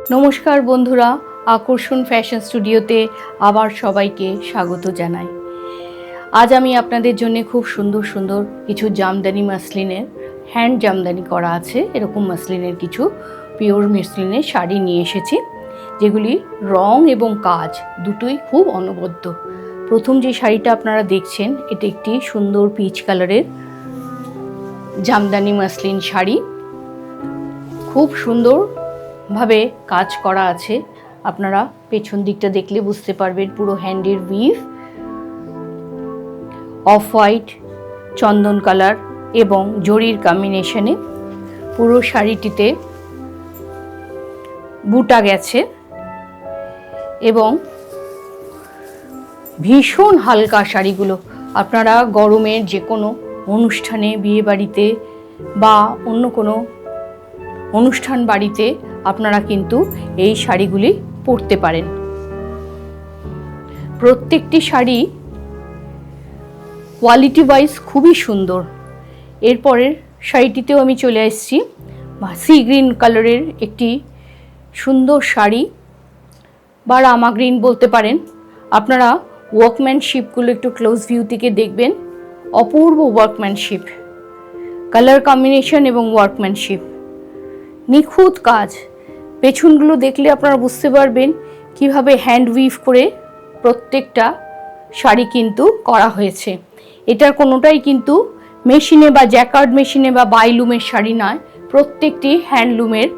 নমস্কার বন্ধুরা, আকর্ষণ ফ্যাশন স্টুডিওতে আবার সবাইকে স্বাগত জানাই। আজ আমি আপনাদের জন্য খুব সুন্দর সুন্দর কিছু জামদানি মাসলিনের হ্যান্ড জামদানি করা আছে এরকম মাসলিনের কিছু পিওর মাসলিনের শাড়ি নিয়ে এসেছি, যেগুলি রং এবং কাজ দুটোই খুব অনবদ্য। প্রথম যে শাড়িটা আপনারা দেখছেন এটা একটি সুন্দর পিচ কালারের জামদানি মাসলিন শাড়ি, খুব সুন্দর ভাবে কাজ করা আছে। আপনারা পেছন দিকটা দেখলে বুঝতে পারবেন পুরো হ্যান্ডের উইভ, অফ হোয়াইট, চন্দন কালার এবং জরির কম্বিনেশনে পুরো শাড়িটিতে বুটা গেছে এবং ভীষণ হালকা শাড়িগুলো আপনারা গরমের যে কোনো অনুষ্ঠানে, বিয়ে বাড়িতে বা অন্য কোনো অনুষ্ঠান বাড়িতে আপনারা কিন্তু এই শাড়িগুলি পরতে পারেন। প্রত্যেকটি শাড়ি কোয়ালিটি ওয়াইজ খুবই সুন্দর। এরপরের শাড়িটিতেও আমি চলে এসেছি, সি গ্রিন কালারের একটি সুন্দর শাড়ি বা রামা গ্রিন বলতে পারেন। আপনারা ওয়ার্কম্যানশিপগুলো একটু ক্লোজ ভিউ থেকে দেখবেন, অপূর্ব ওয়ার্কম্যানশিপ, কালার কম্বিনেশন এবং ওয়ার্কম্যানশিপ, নিখুঁত কাজ। পেছনগুলো দেখলে আপনারা বুঝতে পারবেন কিভাবে হ্যান্ড উইভ করে প্রত্যেকটা শাড়ি কিন্তু করা হয়েছে। এটার কোনোটাই কিন্তু মেশিনে বা জ্যাকার্ড মেশিনে বা বাইলুমের শাড়ি নয়, প্রত্যেকটি হ্যান্ডলুমের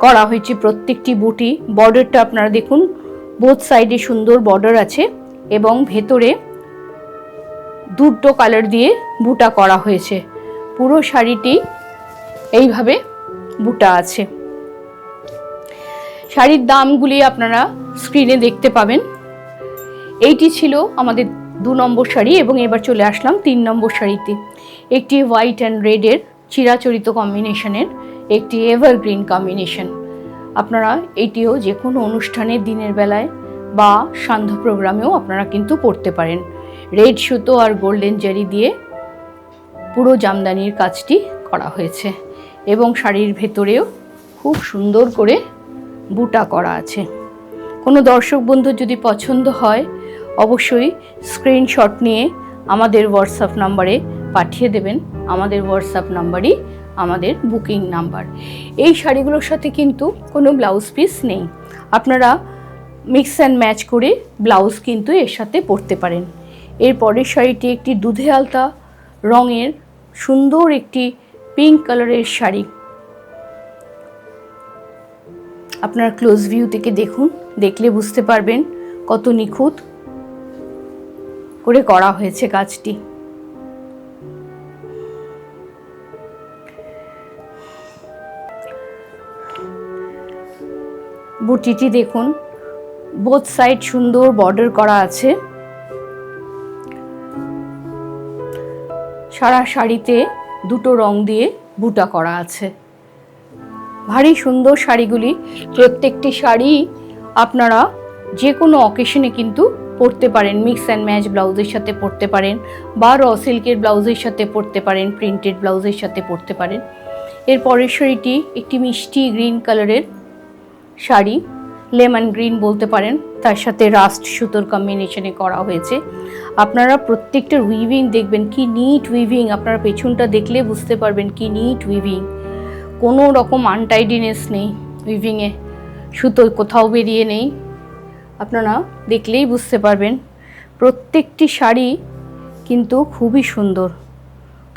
করা হয়েছে। প্রত্যেকটি বুটি, বর্ডারটা আপনারা দেখুন, বোথ সাইডে সুন্দর বর্ডার আছে এবং ভেতরে দুটো কালার দিয়ে বুটা করা হয়েছে। পুরো শাড়িটি এইভাবে বুটা আছে। শাড়ির দামগুলি আপনারা স্ক্রিনে দেখতে পাবেন। এইটি ছিল আমাদের 2 নম্বর শাড়ি এবং এবার চলে আসলাম 3 নম্বর শাড়িতে। একটি হোয়াইট অ্যান্ড রেডের চিরাচরিত কম্বিনেশনের একটি এভারগ্রিন কম্বিনেশন। আপনারা এটিও যে কোনো অনুষ্ঠানে দিনের বেলায় বা সান্ধ্য প্রোগ্রামেও আপনারা কিন্তু পরতে পারেন। রেড সুতো আর গোল্ডেন জারি দিয়ে পুরো জামদানির কাজটি করা হয়েছে এবং শাড়ির ভেতরেও খুব সুন্দর করে বুটা করা আছে। কোনো দর্শক বন্ধুর যদি পছন্দ হয় অবশ্যই স্ক্রিনশট নিয়ে আমাদের হোয়াটসঅ্যাপ নাম্বারে পাঠিয়ে দেবেন। আমাদের হোয়াটসঅ্যাপ নাম্বারই আমাদের বুকিং নাম্বার। এই শাড়িগুলোর সাথে কিন্তু কোনো ব্লাউজ পিস নেই, আপনারা মিক্স অ্যান্ড ম্যাচ করে ব্লাউজ কিন্তু এর সাথে পরতে পারেন। এর পরের শাড়িটি একটি দুধে আলতা রঙের সুন্দর একটি পিঙ্ক কালারের শাড়ি। আপনারা ক্লোজ ভিউ থেকে দেখুন, দেখলে বুঝতে পারবেন কত নিখুঁত করে করা হয়েছে কাজটি। বুটিটি দেখুন, বোথ সাইড সুন্দর বর্ডার করা আছে। সারা শাড়িতে দুটো রং দিয়ে বুটা করা আছে। ভারী সুন্দর শাড়িগুলি, প্রত্যেকটি শাড়ি আপনারা যে কোনো অকেশনে কিন্তু পরতে পারেন। মিক্স অ্যান্ড ম্যাচ ব্লাউজের সাথে পরতে পারেন বা র সিল্কের ব্লাউজের সাথে পরতে পারেন, প্রিন্টেড ব্লাউজের সাথে পরতে পারেন। এর পরের শাড়িটি একটি মিষ্টি গ্রিন কালারের শাড়ি, লেমন গ্রিন বলতে পারেন, তার সাথে রাস্ট সুতোর কম্বিনেশনে করা হয়েছে। আপনারা প্রত্যেকটার উইভিং দেখবেন, কি নিট উইভিং। আপনারা পেছনটা দেখলে বুঝতে পারবেন কি নিট উইভিং, কোনো রকম আনটাইডিনেস নেই উইভিংয়ে, সুতো কোথাও বেরিয়ে নেই। আপনারা দেখলেই বুঝতে পারবেন প্রত্যেকটি শাড়ি কিন্তু খুবই সুন্দর।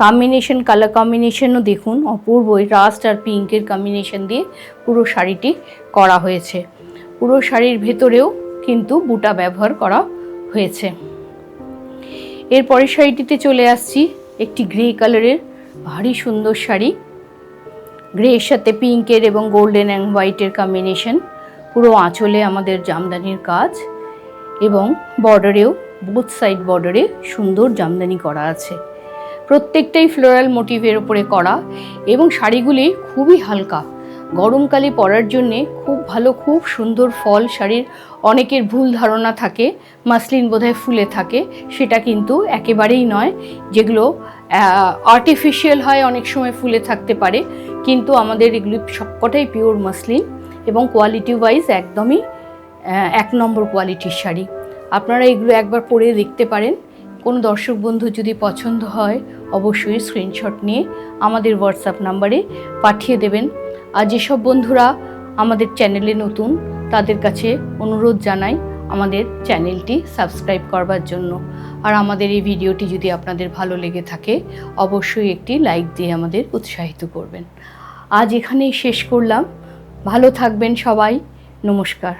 কম্বিনেশন, কালার কম্বিনেশনও দেখুন অপূর্ব, রাস্ট আর পিঙ্কের কম্বিনেশন দিয়ে পুরো শাড়িটি করা হয়েছে। পুরো শাড়ির ভেতরেও কিন্তু বুটা ব্যবহার করা হয়েছে। এরপরের শাড়িটিতে চলে আসছি, একটি গ্রে কালারের ভারী সুন্দর শাড়ি। গ্রের সাথে পিঙ্কের এবং গোল্ডেন অ্যান্ড হোয়াইটের কম্বিনেশন, পুরো আঁচলে আমাদের জামদানির কাজ এবং বর্ডারেও বোথ সাইড বর্ডারে সুন্দর জামদানি করা আছে। প্রত্যেকটাই ফ্লোরাল মোটিভের উপরে করা এবং শাড়িগুলি খুবই হালকা, গরমকালে পরার জন্যে খুব ভালো, খুব সুন্দর ফল শাড়ির। অনেকের ভুল ধারণা থাকে মাসলিন বোধহয় ফুলে থাকে, সেটা কিন্তু একেবারেই নয়। যেগুলো আর্টিফিশিয়াল হয় অনেক সময় ফুলে থাকতে পারে, কিন্তু আমাদের এগুলি সবকটাই পিওর মাসলিন এবং কোয়ালিটি ওয়াইজ একদমই 1 নম্বর কোয়ালিটির শাড়ি। আপনারা এগুলো একবার পরে দেখতে পারেন। কোনো দর্শক বন্ধু যদি পছন্দ হয় অবশ্যই স্ক্রিনশট নিয়ে আমাদের হোয়াটসঅ্যাপ নাম্বারে পাঠিয়ে দেবেন। আর যেসব বন্ধুরা আমাদের চ্যানেলে নতুন তাদের কাছে অনুরোধ জানাই আমাদের চ্যানেলটি সাবস্ক্রাইব করবার জন্য। আর আমাদের এই ভিডিওটি যদি আপনাদের ভালো লেগে থাকে অবশ্যই একটি লাইক দিয়ে আমাদের উৎসাহিত করবেন। আজ এখানেই শেষ করলাম। ভালো থাকবেন সবাই। নমস্কার।